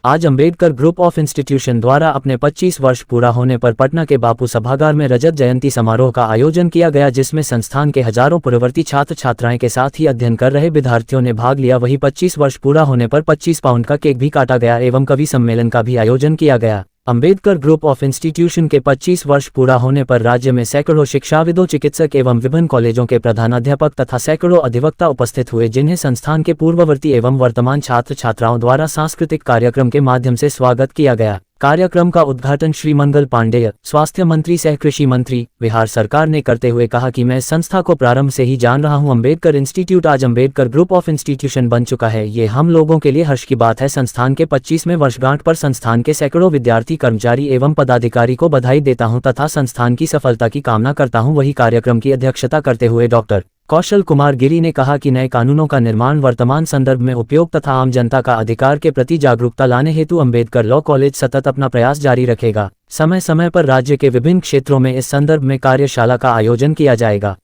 आज Ambedkar group of institution द्वारा अपने 25 वर्ष पूरा होने पर पटना के बापू सभागार में रजत जयंती समारोह का आयोजन किया गया, जिसमें संस्थान के हजारों पूर्ववर्ती छात्र छात्राएं के साथ ही अध्ययन कर रहे विद्यार्थियों ने भाग लिया। वहीं 25 वर्ष पूरा होने पर 25 पाउंड का केक भी काटा गया एवं कवि सम्मेलन का भी आयोजन किया गया। अंबेडकर ग्रुप ऑफ इंस्टीट्यूशन के 25 वर्ष पूरा होने पर राज्य में सैकड़ों शिक्षाविदों, चिकित्सक एवं विभिन्न कॉलेजों के प्रधानाध्यापक तथा सैकड़ों अधिवक्ता उपस्थित हुए, जिन्हें संस्थान के पूर्ववर्ती एवं वर्तमान छात्र छात्राओं द्वारा सांस्कृतिक कार्यक्रम के माध्यम से स्वागत किया गया। कार्यक्रम का उद्घाटन श्री मंगल पांडेय, स्वास्थ्य मंत्री सह कृषि मंत्री, बिहार सरकार ने करते हुए कहा कि मैं संस्था को प्रारंभ से ही जान रहा हूं। अंबेडकर इंस्टीट्यूट आज अंबेडकर ग्रुप ऑफ इंस्टीट्यूशन बन चुका है, ये हम लोगों के लिए हर्ष की बात है। संस्थान के 25वें वर्षगांठ पर संस्थान के सैकड़ों विद्यार्थी, कर्मचारी एवं पदाधिकारी को बधाई देता हूं तथा संस्थान की सफलता की कामना करता हूं। वही कार्यक्रम की अध्यक्षता करते हुए डॉक्टर कौशल कुमार गिरी ने कहा कि नए कानूनों का निर्माण वर्तमान संदर्भ में उपयोग तथा आम जनता का अधिकार के प्रति जागरूकता लाने हेतु अंबेडकर लॉ कॉलेज सतत अपना प्रयास जारी रखेगा। समय समय पर राज्य के विभिन्न क्षेत्रों में इस संदर्भ में कार्यशाला का आयोजन किया जाएगा।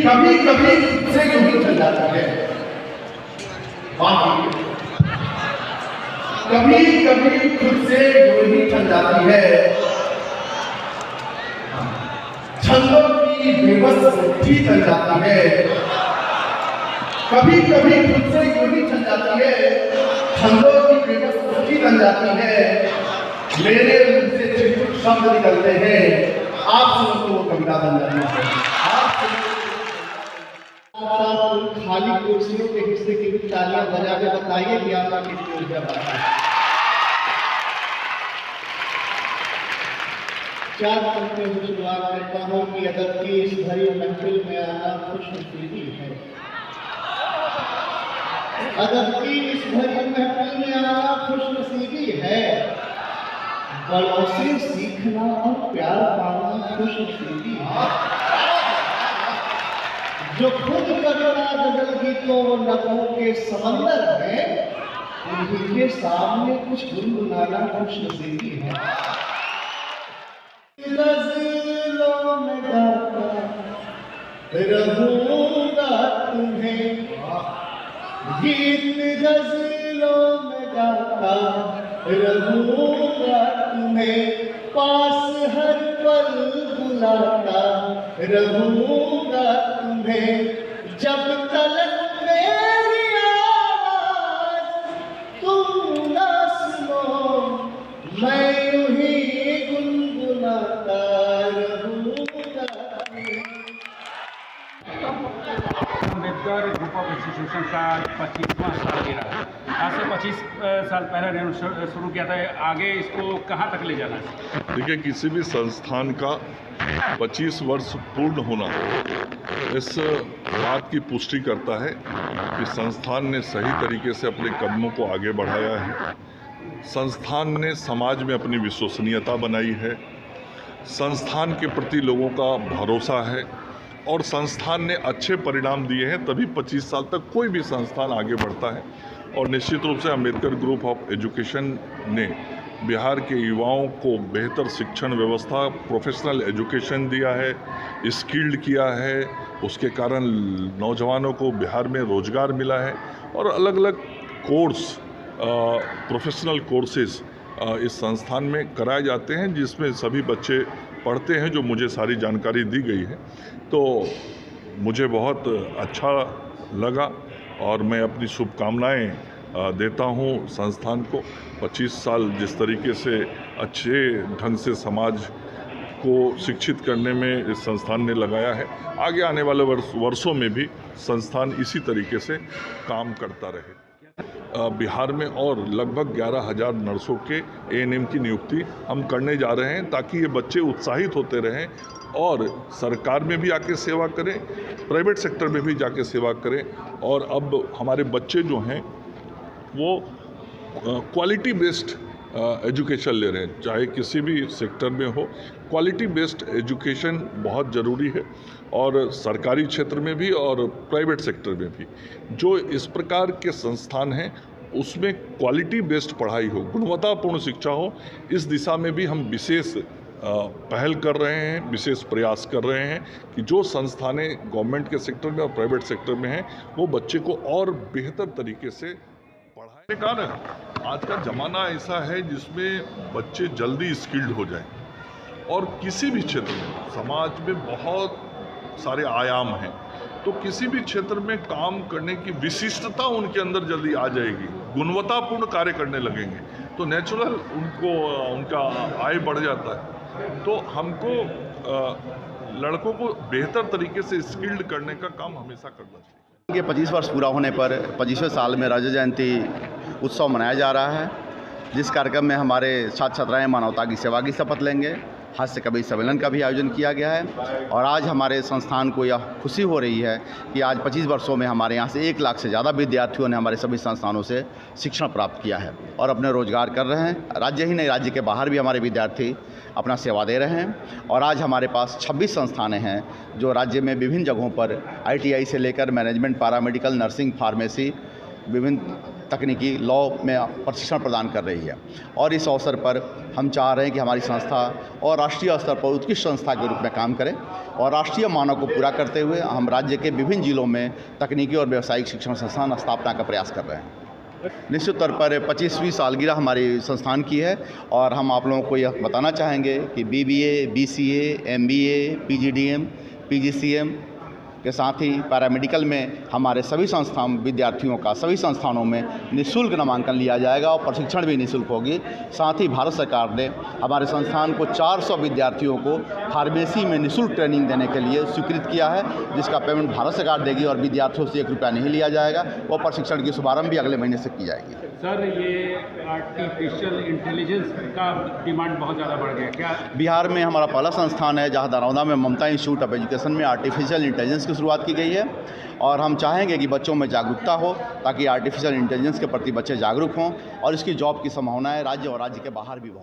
कभी कभी से यूं चल जाती है, कभी कभी खुद से यूं ही चल जाती है। छंदों की बेबस मुट्ठी चल जाती है, कभी कभी खुद से यूं ही चल जाती है। छंदों की बेबस मुट्ठी चल जाती है। मेरे मुंह से चिटपुट शब्द निकलते हैं, आप सुनो तो वो कविता बन जाती है। खाली कुर्सियों के हिस्से की भी तालियां बजा के बताइए कि आपका कितनी ऊर्जा बढ़ा है। 4 पंक्तियों से शुरुआत करता हूँ कि अदब की इस भरी महफिल में आना खुशनसीबी है। अदब की इस भरी महफिल में आना खुशनसीबी है। बड़ों से सीखना और प्यार पाना खुशनसीबी है। जो खुद करुणा गजल गीतों व नगमों के समंदर है, उन्हीं के सामने कुछ गुनगुनाना खुशनसीबी है। गजलों में गाता रहूंगा तुम्हें, गीत गजलों में गाता रहूंगा तुम्हें, पास हर पल बुलाता रहूंगा तुम्हें। जब तलक मेरी आवाज तुम ना सुनो, मैं यूं ही गुनगुनाता रहूंगा। अंबेडकर ग्रुप ऑफ इंस्टीट्यूशन का 25वां साल गिरा है। आज से 25 साल पहले ने शुरू किया था। आगे इसको कहाँ तक ले जाना है? देखिए, किसी भी संस्थान का 25 वर्ष पूर्ण होना इस बात की पुष्टि करता है कि संस्थान ने सही तरीके से अपने कदमों को आगे बढ़ाया है। संस्थान ने समाज में अपनी विश्वसनीयता बनाई है, संस्थान के प्रति लोगों का भरोसा है और संस्थान ने अच्छे परिणाम दिए हैं, तभी 25 साल तक कोई भी संस्थान आगे बढ़ता है। और निश्चित रूप से अंबेडकर ग्रुप ऑफ एजुकेशन ने बिहार के युवाओं को बेहतर शिक्षण व्यवस्था, प्रोफेशनल एजुकेशन दिया है, स्किल्ड किया है। उसके कारण नौजवानों को बिहार में रोजगार मिला है और अलग अलग कोर्स, प्रोफेशनल कोर्सेज इस संस्थान में कराए जाते हैं, जिसमें सभी बच्चे पढ़ते हैं, जो मुझे सारी जानकारी दी गई है। तो मुझे बहुत अच्छा लगा और मैं अपनी शुभकामनाएं देता हूं संस्थान को। 25 साल जिस तरीके से अच्छे ढंग से समाज को शिक्षित करने में इस संस्थान ने लगाया है, आगे आने वाले वर्षों में भी संस्थान इसी तरीके से काम करता रहे। बिहार में और लगभग 11,000 नर्सों के एएनएम की नियुक्ति हम करने जा रहे हैं, ताकि ये बच्चे उत्साहित होते रहें और सरकार में भी आके सेवा करें, प्राइवेट सेक्टर में भी जाके सेवा करें। और अब हमारे बच्चे जो हैं वो क्वालिटी बेस्ड एजुकेशन ले रहे हैं, चाहे किसी भी सेक्टर में हो। क्वालिटी बेस्ड एजुकेशन बहुत ज़रूरी है, और सरकारी क्षेत्र में भी और प्राइवेट सेक्टर में भी जो इस प्रकार के संस्थान हैं उसमें क्वालिटी बेस्ड पढ़ाई हो, गुणवत्तापूर्ण शिक्षा हो, इस दिशा में भी हम विशेष पहल कर रहे हैं, विशेष प्रयास कर रहे हैं कि जो संस्थानें गवर्नमेंट के सेक्टर में और प्राइवेट सेक्टर में हैं वो बच्चे को और बेहतर तरीके से पढ़ाने का ना। आज का ज़माना ऐसा है जिसमें बच्चे जल्दी स्किल्ड हो जाएं, और किसी भी क्षेत्र में समाज में बहुत सारे आयाम हैं, तो किसी भी क्षेत्र में काम करने की विशिष्टता उनके अंदर जल्दी आ जाएगी, गुणवत्तापूर्ण कार्य करने लगेंगे तो नेचुरल उनका आय बढ़ जाता है। तो हमको लड़कों को बेहतर तरीके से स्किल्ड करने का काम हमेशा करना चाहिए। ये 25 वर्ष पूरा होने पर 25वें साल में रजत जयंती उत्सव मनाया जा रहा है, जिस कार्यक्रम में हमारे छात्र छात्राएँ मानवता की सेवा की शपथ लेंगे। हास्य कवि सम्मेलन का भी आयोजन किया गया है, और आज हमारे संस्थान को यह खुशी हो रही है कि आज 25 वर्षों में हमारे यहाँ से 1 लाख से ज़्यादा विद्यार्थियों ने हमारे सभी संस्थानों से शिक्षण प्राप्त किया है और अपने रोजगार कर रहे हैं। राज्य ही नहीं, राज्य के बाहर भी हमारे विद्यार्थी अपना सेवा दे रहे हैं, और आज हमारे पास 26 संस्थानें हैं जो राज्य में विभिन्न जगहों पर ITI से लेकर मैनेजमेंट, पैरामेडिकल, नर्सिंग, फार्मेसी, विभिन्न तकनीकी, लॉ में प्रशिक्षण प्रदान कर रही है। और इस अवसर पर हम चाह रहे हैं कि हमारी संस्था और राष्ट्रीय स्तर पर उत्कृष्ट संस्था के रूप में काम करें, और राष्ट्रीय मानक को पूरा करते हुए हम राज्य के विभिन्न जिलों में तकनीकी और व्यावसायिक शिक्षण संस्थान स्थापना का प्रयास कर रहे हैं। निश्चित तौर पर 25वीं सालगिरह हमारी संस्थान की है, और हम आप लोगों को यह बताना चाहेंगे कि BBA, BCA, MBA, PGDM, PGCM के साथ ही पैरामेडिकल में हमारे सभी विद्यार्थियों का सभी संस्थानों में निःशुल्क नामांकन लिया जाएगा और प्रशिक्षण भी निःशुल्क होगी। साथ ही भारत सरकार ने हमारे संस्थान को 400 विद्यार्थियों को फार्मेसी में निःशुल्क ट्रेनिंग देने के लिए स्वीकृत किया है, जिसका पेमेंट भारत सरकार देगी और विद्यार्थियों से 1 रुपया नहीं लिया जाएगा। वो प्रशिक्षण की शुभारंभ भी अगले महीने से की जाएगी। सर, ये आर्टिफिशियल इंटेलिजेंस का डिमांड बहुत ज़्यादा बढ़ गया क्या? बिहार में हमारा पहला संस्थान है जहां दरौंदा में ममता इंस्टीट्यूट ऑफ एजुकेशन में आर्टिफिशियल इंटेलिजेंस की शुरुआत की गई है, और हम चाहेंगे कि बच्चों में जागरूकता हो ताकि आर्टिफिशियल इंटेलिजेंस के प्रति बच्चे जागरूक हों, और इसकी जॉब की संभावनाएं राज्य और राज्य के बाहर भी बहुत